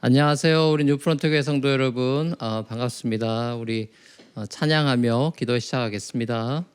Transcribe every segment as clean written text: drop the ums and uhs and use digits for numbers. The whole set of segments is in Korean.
안녕하세요. 우리 뉴프런트 교회 성도 여러분, 반갑습니다. 우리 찬양하며 기도 시작하겠습니다.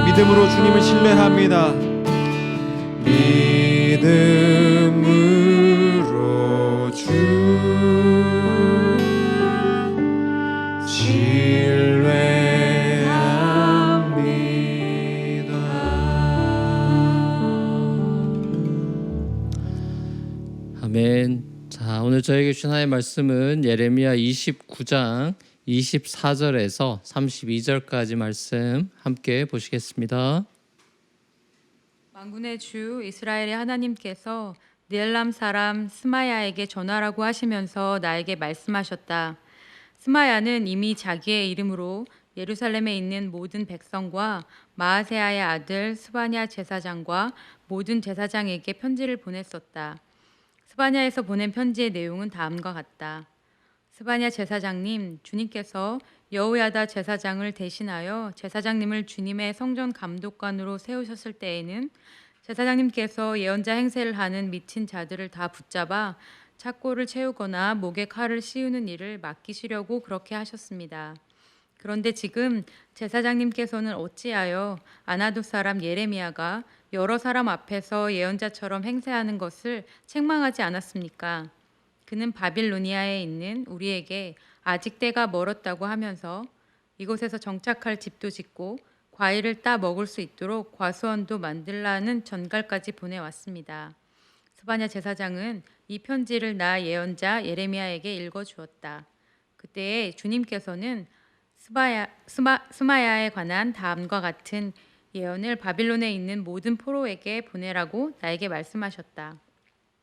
믿음으로 주님을 신뢰합니다. 믿음으로 주 신뢰합니다. 아멘. 자, 오늘 저에게 주신 하나님의 말씀은 예레미야 29장 24절에서 32절까지 말씀 함께 보시겠습니다. 만군의 주 이스라엘의 하나님께서 느엘람 사람 스마야에게 전하라고 하시면서 나에게 말씀하셨다. 스마야는 이미 자기의 이름으로 예루살렘에 있는 모든 백성과 마아세야의 아들 스바냐 제사장과 모든 제사장에게 편지를 보냈었다. 스바냐에서 보낸 편지의 내용은 다음과 같다. 스바냐 제사장님, 주님께서 여호야다 제사장을 대신하여 제사장님을 주님의 성전 감독관으로 세우셨을 때에는 제사장님께서 예언자 행세를 하는 미친 자들을 다 붙잡아 착고를 채우거나 목에 칼을 씌우는 일을 맡기시려고 그렇게 하셨습니다. 그런데 지금 제사장님께서는 어찌하여 아나돗 사람 예레미야가 여러 사람 앞에서 예언자처럼 행세하는 것을 책망하지 않았습니까? 그는 바빌로니아에 있는 우리에게 아직 때가 멀었다고 하면서 이곳에서 정착할 집도 짓고 과일을 따 먹을 수 있도록 과수원도 만들라는 전갈까지 보내왔습니다. 스바냐 제사장은 이 편지를 나 예언자 예레미야에게 읽어주었다. 그때에 주님께서는 스마야에 관한 다음과 같은 예언을 바빌론에 있는 모든 포로에게 보내라고 나에게 말씀하셨다.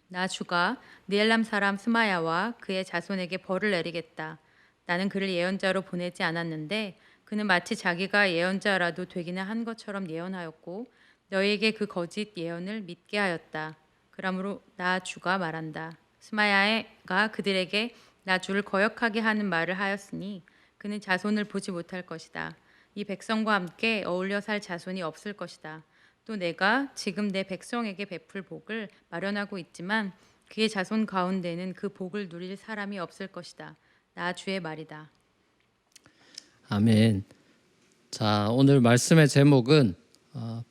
나 주가 느엘람 사람 스마야와 그의 자손에게 벌을 내리겠다. 나는 그를 예언자로 보내지 않았는데 그는 마치 자기가 예언자라도 되기는 한 것처럼 예언하였고 너희에게 그 거짓 예언을 믿게 하였다. 그러므로 나 주가 말한다. 스마야가 그들에게 나 주를 거역하게 하는 말을 하였으니 그는 자손을 보지 못할 것이다. 이 백성과 함께 어울려 살 자손이 없을 것이다. 또 내가 지금 내 백성에게 베풀 복을 마련하고 있지만 그의 자손 가운데는 그 복을 누릴 사람이 없을 것이다. 나 주의 말이다. 아멘. 자, 오늘 말씀의 제목은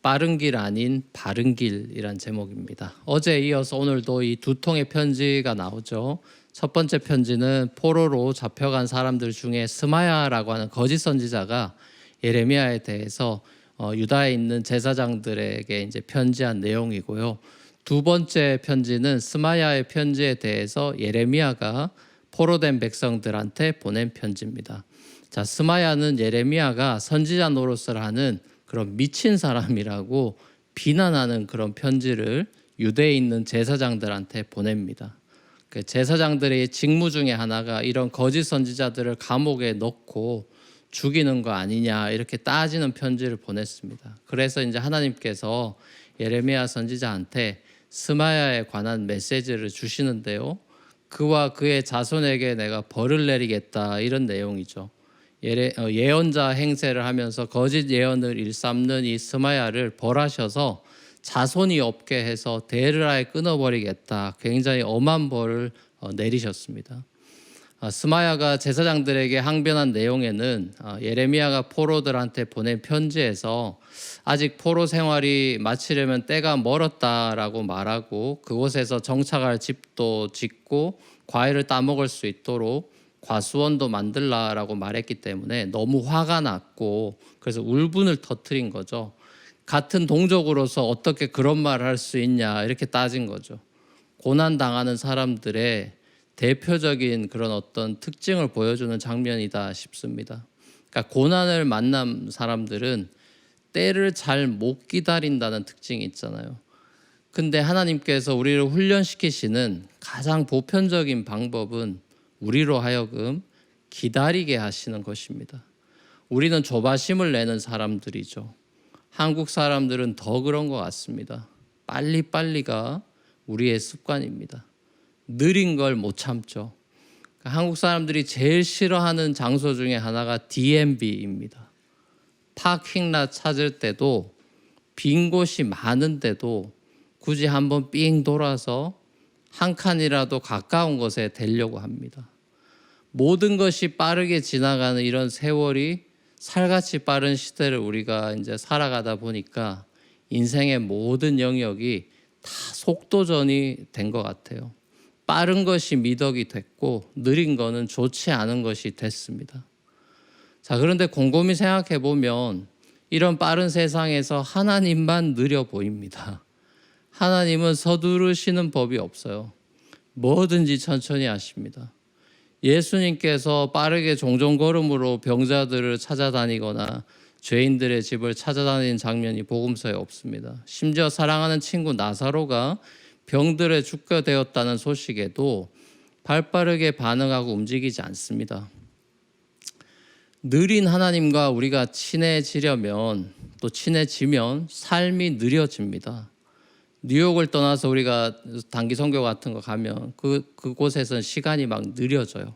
빠른 길 아닌 바른 길이란 제목입니다. 어제에 이어서 오늘도 이 두 통의 편지가 나오죠. 첫 번째 편지는 포로로 잡혀간 사람들 중에 스마야라고 하는 거짓 선지자가 예레미야에 대해서 유다에 있는 제사장들에게 이제 편지한 내용이고요. 두 번째 편지는 스마야의 편지에 대해서 예레미야가 포로된 백성들한테 보낸 편지입니다. 자, 스마야는 예레미야가 선지자 노릇을 하는 그런 미친 사람이라고 비난하는 그런 편지를 유대에 있는 제사장들한테 보냅니다. 그 제사장들의 직무 중에 하나가 이런 거짓 선지자들을 감옥에 넣고 죽이는 거 아니냐 이렇게 따지는 편지를 보냈습니다. 그래서 이제 하나님께서 예레미야 선지자한테 스마야에 관한 메시지를 주시는데요. 그와 그의 자손에게 내가 벌을 내리겠다 이런 내용이죠. 예언자 행세를 하면서 거짓 예언을 일삼는 이 스마야를 벌하셔서 자손이 없게 해서 대를 아예 끊어버리겠다. 굉장히 엄한 벌을 내리셨습니다. 스마야가 제사장들에게 항변한 내용에는 예레미야가 포로들한테 보낸 편지에서 아직 포로 생활이 마치려면 때가 멀었다라고 말하고 그곳에서 정착할 집도 짓고 과일을 따먹을 수 있도록 과수원도 만들라라고 말했기 때문에 너무 화가 났고 그래서 울분을 터뜨린 거죠. 같은 동족으로서 어떻게 그런 말을 할 수 있냐 이렇게 따진 거죠. 고난당하는 사람들의 대표적인 그런 어떤 특징을 보여주는 장면이다 싶습니다. 그러니까 고난을 만난 사람들은 때를 잘 못 기다린다는 특징이 있잖아요. 근데 하나님께서 우리를 훈련시키시는 가장 보편적인 방법은 우리로 하여금 기다리게 하시는 것입니다. 우리는 조바심을 내는 사람들이죠. 한국 사람들은 더 그런 것 같습니다. 빨리빨리가 우리의 습관입니다. 느린 걸 못 참죠. 한국 사람들이 제일 싫어하는 장소 중에 하나가 DMV입니다. 파킹랏 찾을 때도 빈 곳이 많은데도 굳이 한번 삥 돌아서 한 칸이라도 가까운 곳에 대려고 합니다. 모든 것이 빠르게 지나가는 이런 세월이 살같이 빠른 시대를 우리가 이제 살아가다 보니까 인생의 모든 영역이 다 속도전이 된 것 같아요. 빠른 것이 미덕이 됐고 느린 거는 좋지 않은 것이 됐습니다. 자, 그런데 곰곰이 생각해 보면 이런 빠른 세상에서 하나님만 느려 보입니다. 하나님은 서두르시는 법이 없어요. 뭐든지 천천히 하십니다. 예수님께서 빠르게 종종걸음으로 병자들을 찾아다니거나 죄인들의 집을 찾아다니는 장면이 복음서에 없습니다. 심지어 사랑하는 친구 나사로가 병들에 죽게 되었다는 소식에도 발빠르게 반응하고 움직이지 않습니다. 느린 하나님과 우리가 친해지려면 또 친해지면 삶이 느려집니다. 뉴욕을 떠나서 우리가 단기 선교 같은 거 가면 그곳에서는 시간이 막 느려져요.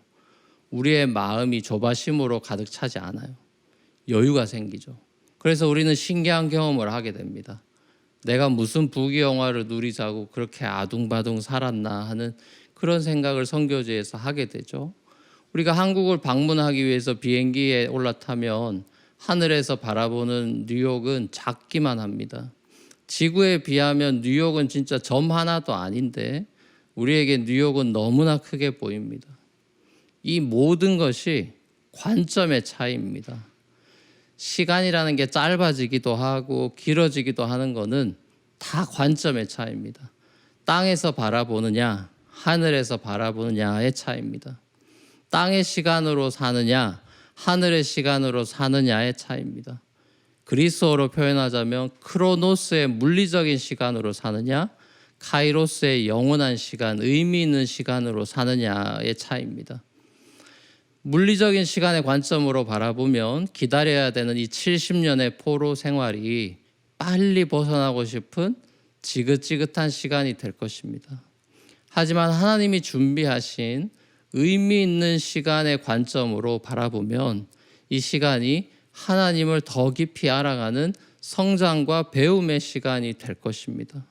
우리의 마음이 조바심으로 가득 차지 않아요. 여유가 생기죠. 그래서 우리는 신기한 경험을 하게 됩니다. 내가 무슨 부귀영화를 누리자고 그렇게 아둥바둥 살았나 하는 그런 생각을 선교지에서 하게 되죠. 우리가 한국을 방문하기 위해서 비행기에 올라타면 하늘에서 바라보는 뉴욕은 작기만 합니다. 지구에 비하면 뉴욕은 진짜 점 하나도 아닌데 우리에게 뉴욕은 너무나 크게 보입니다. 이 모든 것이 관점의 차이입니다. 시간이라는 게 짧아지기도 하고 길어지기도 하는 것은 다 관점의 차이입니다. 땅에서 바라보느냐 하늘에서 바라보느냐의 차이입니다. 땅의 시간으로 사느냐 하늘의 시간으로 사느냐의 차이입니다. 그리스어로 표현하자면 크로노스의 물리적인 시간으로 사느냐 카이로스의 영원한 시간, 의미 있는 시간으로 사느냐의 차이입니다. 물리적인 시간의 관점으로 바라보면 기다려야 되는 이 70년의 포로 생활이 빨리 벗어나고 싶은 지긋지긋한 시간이 될 것입니다. 하지만 하나님이 준비하신 의미 있는 시간의 관점으로 바라보면 이 시간이 하나님을 더 깊이 알아가는 성장과 배움의 시간이 될 것입니다.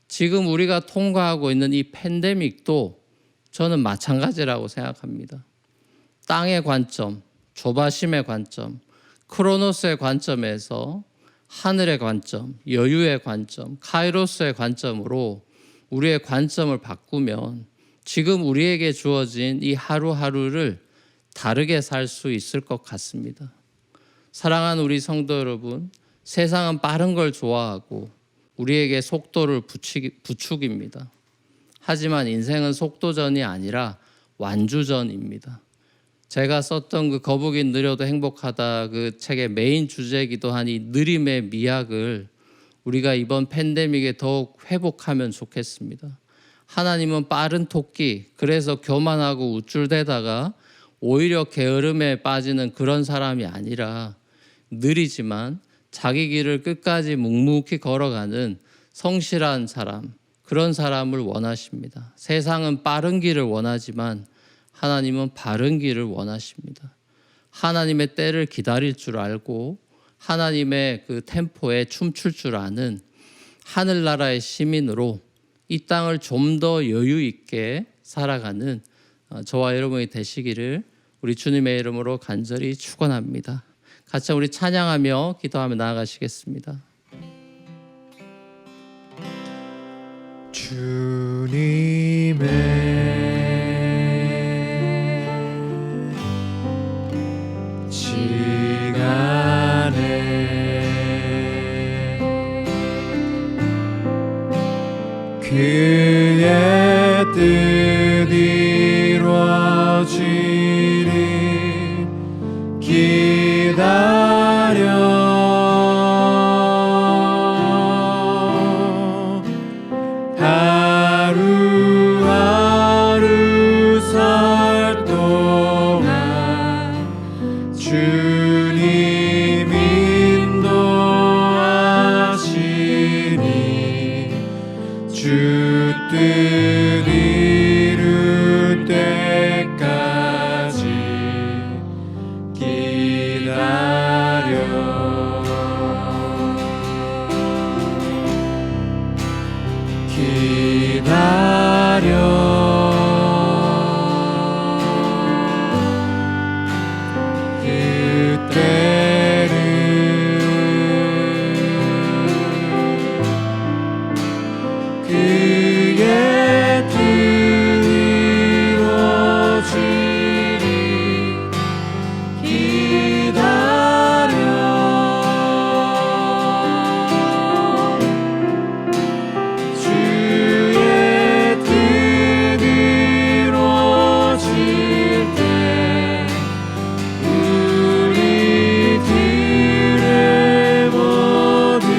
지금 우리가 통과하고 있는 이 팬데믹도 저는 마찬가지라고 생각합니다. 땅의 관점, 조바심의 관점, 크로노스의 관점에서 하늘의 관점, 여유의 관점, 카이로스의 관점으로 우리의 관점을 바꾸면 지금 우리에게 주어진 이 하루하루를 다르게 살 수 있을 것 같습니다. 사랑하는 우리 성도 여러분, 세상은 빠른 걸 좋아하고 우리에게 속도를 부추깁니다. 하지만 인생은 속도전이 아니라 완주전입니다. 제가 썼던 그 거북이 느려도 행복하다 그 책의 메인 주제이기도 한 이 느림의 미학을 우리가 이번 팬데믹에 더욱 회복하면 좋겠습니다. 하나님은 빠른 토끼, 그래서 교만하고 우쭐대다가 오히려 게으름에 빠지는 그런 사람이 아니라 느리지만 자기 길을 끝까지 묵묵히 걸어가는 성실한 사람, 그런 사람을 원하십니다. 세상은 빠른 길을 원하지만 하나님은 바른 길을 원하십니다. 하나님의 때를 기다릴 줄 알고 하나님의 그 템포에 춤출 줄 아는 하늘나라의 시민으로 이 땅을 좀 더 여유 있게 살아가는 저와 여러분이 되시기를 우리 주님의 이름으로 간절히 축원합니다. 같이 우리 찬양하며 기도하며 나아가시겠습니다. 주님의 시간에 그의 뜻 이루어지리 기다려 하루하루 살 동안 주님 인도하시니 주 뜻 이룰 때까지 기다려 그의 뜻 이루어지리 기다려 주의 뜻 이루어질 때 우리들의 모든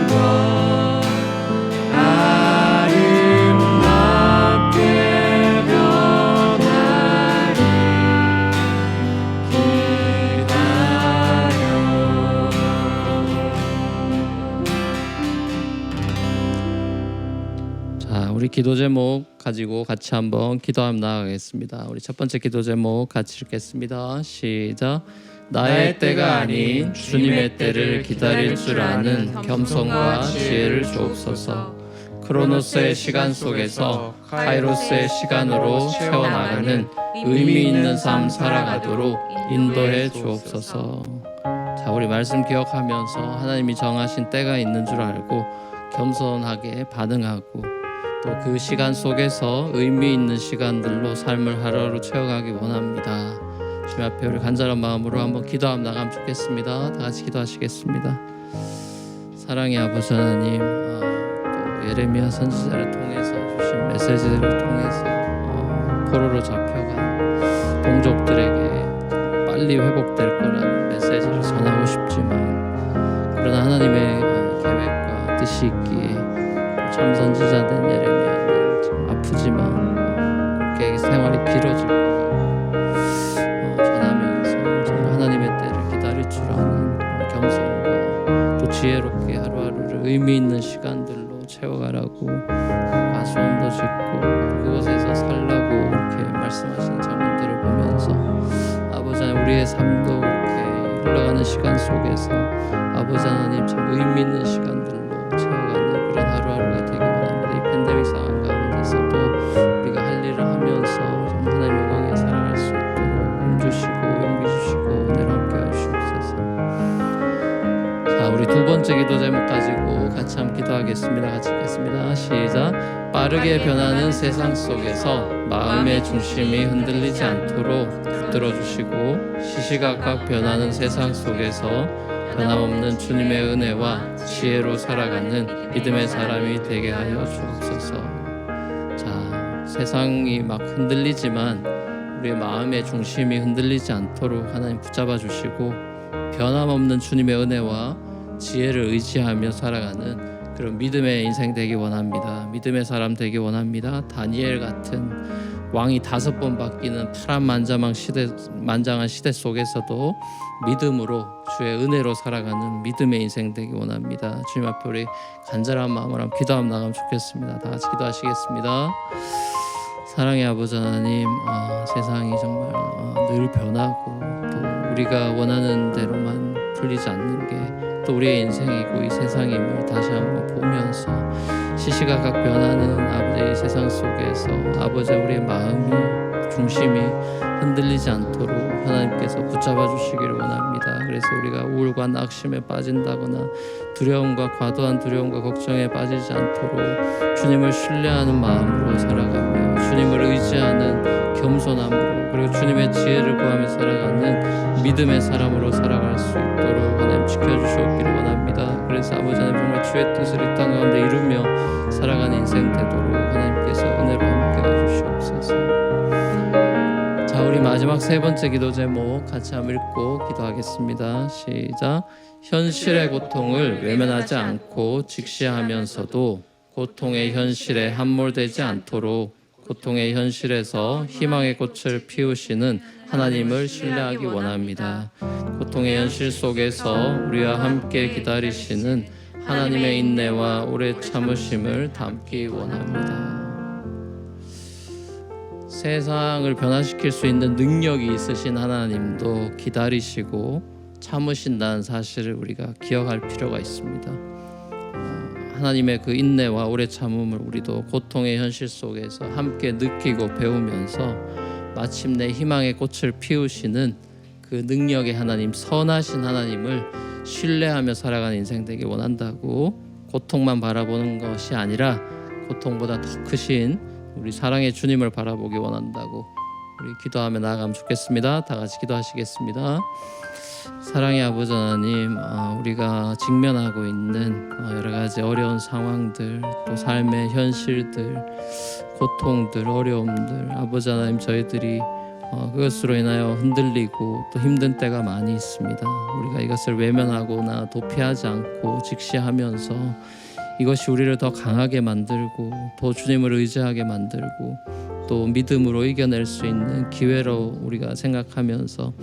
것 아름답게 변하리 기다려. 자, 우리 기도 제목 가지고 같이 한번 기도하며 나아가겠습니다. 우리 첫 번째 기도 제목 같이 읽겠습니다. 시작. 나의 때가 아닌 주님의 때를 기다릴 줄 아는 겸손과 지혜를 주옵소서. 크로노스의 시간 속에서 카이로스의 시간으로 채워나가는 의미 있는 삶 살아가도록 인도해 주옵소서. 자, 우리 말씀 기억하면서 하나님이 정하신 때가 있는 줄 알고 겸손하게 반응하고 또 그 시간 속에서 의미 있는 시간들로 삶을 하루하루 채워가기 원합니다. 주님 앞에 우리 간절한 마음으로 한번 기도하며 나가면 좋겠습니다. 다 같이 기도하시겠습니다. 사랑의 아버지 하나님, 또 예레미야 선지자를 통해서 주신 메시지를 통해서 포로로 잡혀간 동족들에게 빨리 회복될 거라는 메시지를 전하고 싶지만 그러나 하나님의 계획과 뜻이 있기에 참 선지자된 예레미야는 참 아프지만 그렇게 생활이 길어질 거예요. 전하면서 정말 하나님의 때를 기다릴 줄 아는 그런 겸손과 또 지혜롭게 하루하루를 의미 있는 시간들로 채워가라고 가수원도 짓고 그곳에서 살라고 이렇게 말씀하시는 장면들을 보면서 아버지 하나님 우리의 삶도 그렇게 흘러가는 시간 속에서 아버지 하나님 참 의미 있는 시간들로 채워가는 그런 하루하루가 되기 원합니다. 이 팬데믹 상황 가운데서도 우리가 할 일을 하면서 좀 하나님 영광에 살아갈 수 있도록 힘 주시고 용기 주시고 은혜로 함께 하시옵소서. 자, 우리 두 번째 기도 제목 가지고 같이 한번 기도하겠습니다. 같이 읽겠습니다. 시작. 빠르게 변하는 세상 속에서 마음의 중심이 흔들리지 않도록 붙들어 주시고 시시각각 변하는 세상 속에서 변함없는 주님의 은혜와 지혜로 살아가는 믿음의 사람이 되게 하여 주옵소서. 자, 세상이 막 흔들리지만 우리의 마음의 중심이 흔들리지 않도록 하나님 붙잡아 주시고 변함없는 주님의 은혜와 지혜를 의지하며 살아가는 그런 믿음의 인생 되기 원합니다. 믿음의 사람 되기 원합니다. 다니엘 같은 왕이 5번 바뀌는 파란만장한 시대 속에서도 믿음으로 주의 은혜로 살아가는 믿음의 인생 되기 원합니다. 주님 앞에 우리 간절한 마음으로 한번 기도하며 나가면 좋겠습니다. 다 같이 기도하시겠습니다. 사랑의 아버지 하나님, 세상이 정말 늘 변하고 또 우리가 원하는 대로만 풀리지 않는 게 또 우리의 인생이고 이 세상임을 다시 한번 보면서 시시각각 변하는 아버지의 세상 속에서 아버지 우리의 마음이 중심이 흔들리지 않도록 하나님께서 붙잡아 주시기를 원합니다. 그래서 우리가 우울과 낙심에 빠진다거나 두려움과 과도한 두려움과 걱정에 빠지지 않도록 주님을 신뢰하는 마음으로 살아가며 주님을 의지하는 겸손함으로 그리고 주님의 지혜를 구하며 살아가는 믿음의 사람으로 살아갈 수 있도록 하나님 지켜주시기를 원합니다. 그래서 아버지 하나님 정말 주의 뜻을 이 땅 가운데 이루며 살아가는 인생 되도록 하나님께서 은혜로 함께해 주시옵소서. 자, 우리 마지막 3번째 기도 제목 같이 한번 읽고 기도하겠습니다. 시작. 현실의 고통을 외면하지 않고 직시하면서도 고통의 현실에 함몰되지 않도록 고통의 현실에서 희망의 꽃을 피우시는 하나님을 신뢰하기 원합니다. 고통의 현실 속에서 우리와 함께 기다리시는 하나님의 인내와 오래 참으심을 담기 원합니다. 세상을 변화시킬 수 있는 능력이 있으신 하나님도 기다리시고 참으신다는 사실을 우리가 기억할 필요가 있습니다. 하나님의 그 인내와 오래 참음을 우리도 고통의 현실 속에서 함께 느끼고 배우면서 마침내 희망의 꽃을 피우시는 그 능력의 하나님, 선하신 하나님을 신뢰하며 살아가는 인생 되길 원한다고 고통만 바라보는 것이 아니라 고통보다 더 크신 우리 사랑의 주님을 바라보기 원한다고 우리 기도하며 나아가면 좋겠습니다. 다 같이 기도하시겠습니다. 사랑의 아버지 하나님, 우리가 직면하고 있는 여러 가지 어려운 상황들, 또 삶의 현실들, 고통들, 어려움들, 아버지 하나님 저희들이 그것으로 인하여 흔들리고 또 힘든 때가 많이 있습니다. 우리가 이것을 외면하거나 도피하지 않고 직시하면서 이것이 우리를 더 강하게 만들고 더 주님을 의지하게 만들고 또 믿음으로 이겨낼 수 있는 기회로 우리가 생각하면서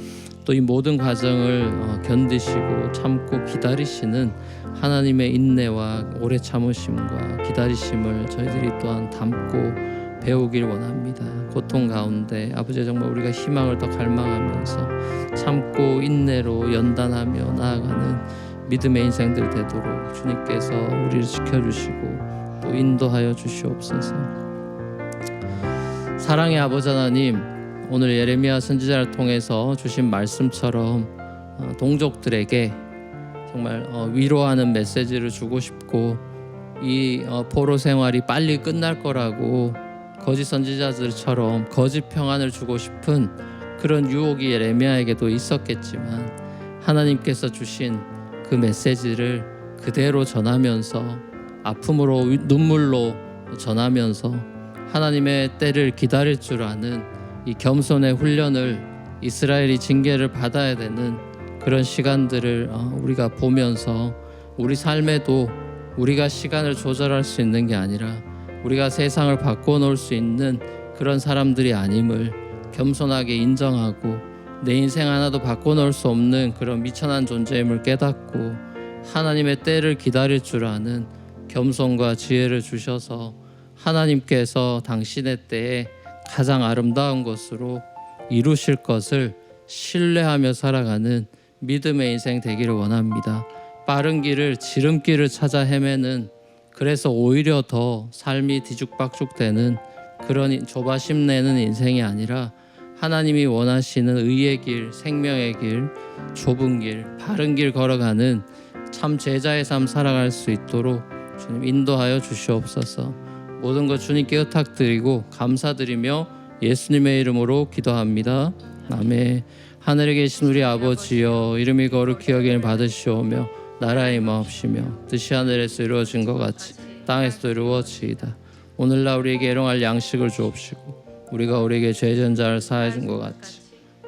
또 이 모든 과정을 견디시고 참고 기다리시는 하나님의 인내와 오래 참으심과 기다리심을 저희들이 또한 담고 배우길 원합니다. 고통 가운데 아버지 정말 우리가 희망을 더 갈망하면서 참고 인내로 연단하며 나아가는 믿음의 인생들 되도록 주님께서 우리를 지켜주시고 또 인도하여 주시옵소서. 사랑의 아버지 하나님, 오늘 예레미야 선지자를 통해서 주신 말씀처럼 동족들에게 정말 위로하는 메시지를 주고 싶고 이 포로 생활이 빨리 끝날 거라고 거짓 선지자들처럼 거짓 평안을 주고 싶은 그런 유혹이 예레미야에게도 있었겠지만 하나님께서 주신 그 메시지를 그대로 전하면서 아픔으로 눈물로 전하면서 하나님의 때를 기다릴 줄 아는 이 겸손의 훈련을 이스라엘이 징계를 받아야 되는 그런 시간들을 우리가 보면서 우리 삶에도 우리가 시간을 조절할 수 있는 게 아니라 우리가 세상을 바꿔놓을 수 있는 그런 사람들이 아님을 겸손하게 인정하고 내 인생 하나도 바꿔놓을 수 없는 그런 미천한 존재임을 깨닫고 하나님의 때를 기다릴 줄 아는 겸손과 지혜를 주셔서 하나님께서 당신의 때에 가장 아름다운 것으로 이루실 것을 신뢰하며 살아가는 믿음의 인생 되기를 원합니다. 빠른 길을 지름길을 찾아 헤매는 그래서 오히려 더 삶이 뒤죽박죽되는 그런 조바심 내는 인생이 아니라 하나님이 원하시는 의의 길, 생명의 길, 좁은 길, 바른 길 걸어가는 참 제자의 삶 살아갈 수 있도록 주님 인도하여 주시옵소서. 모든 것 주님께 의탁드리고 감사드리며 예수님의 이름으로 기도합니다. 아멘. 하늘에 계신 우리 아버지여, 이름이 거룩히 여김을 받으시오며 나라의 임하옵시며 뜻이 하늘에서 이루어진 것 같이 땅에서도 이루어지이다. 오늘날 우리에게 일용할 양식을 주옵시고 우리가 우리에게 죄진 자를 사해 준 것 같이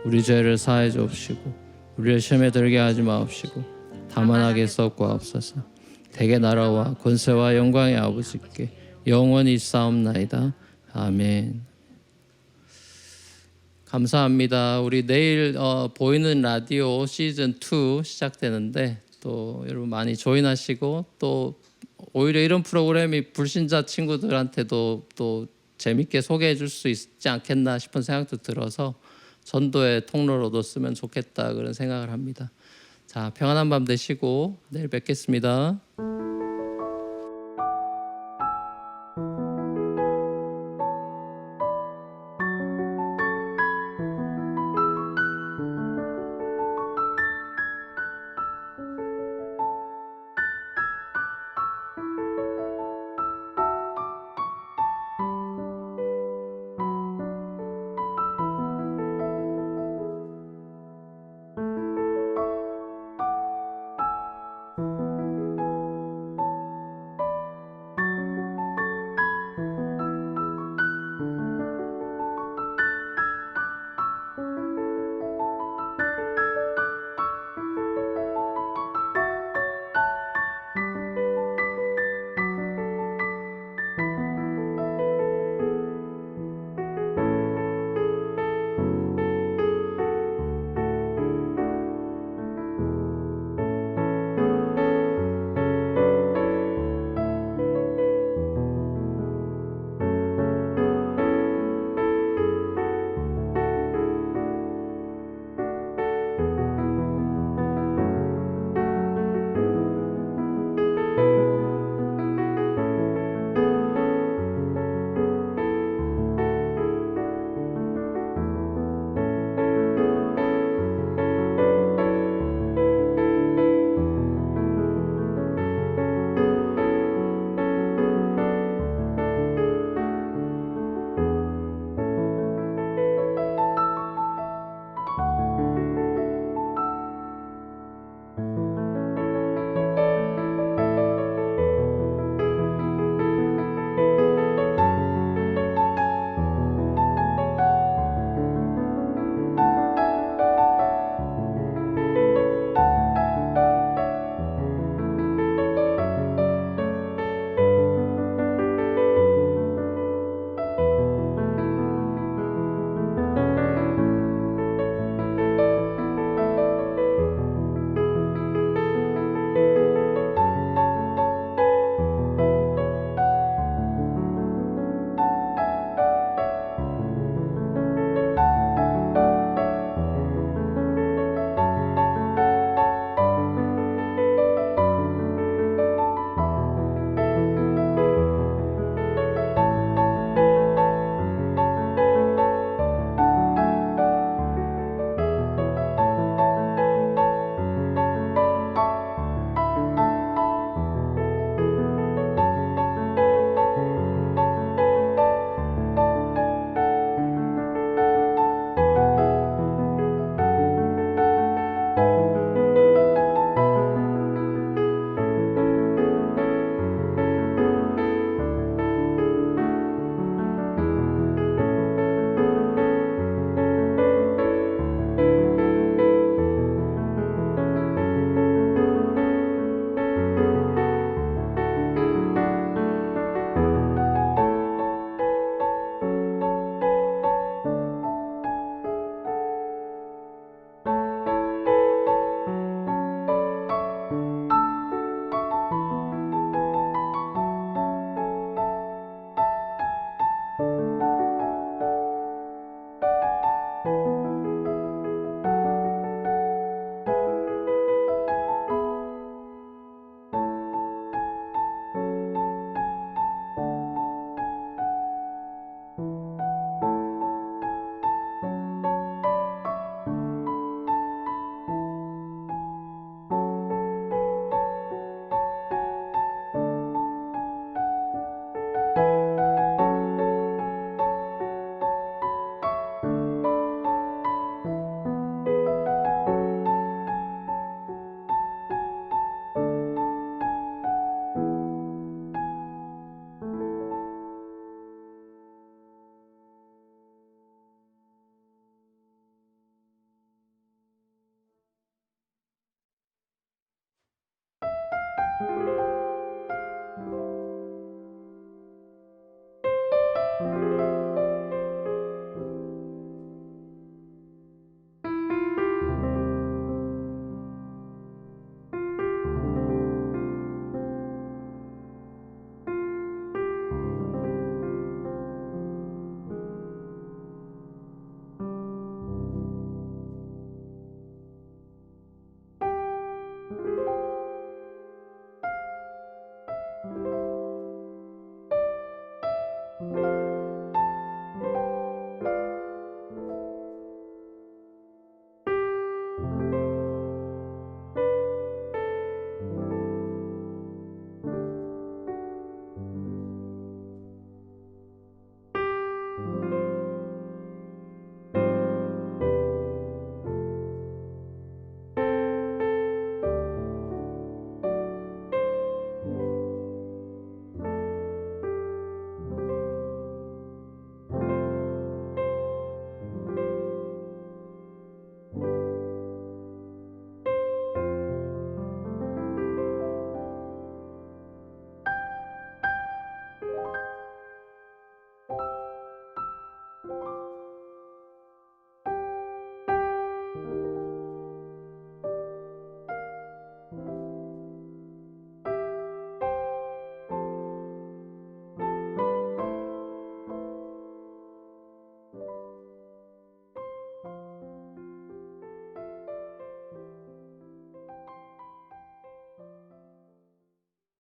우리 죄를 사해 주옵시고 우리를 시험에 들게 하지 마옵시고 다만 악에 썩고옵소서. 대개 나라와 권세와 영광의 아버지께 영원히 있사옵나이다. 아멘. 감사합니다. 우리 내일 보이는 라디오 시즌 2 시작되는데 또 여러분 많이 조인하시고 또 오히려 이런 프로그램이 불신자 친구들한테도 또 재밌게 소개해 줄 수 있지 않겠나 싶은 생각도 들어서 전도의 통로로도 쓰면 좋겠다 그런 생각을 합니다. 자, 평안한 밤 되시고 내일 뵙겠습니다.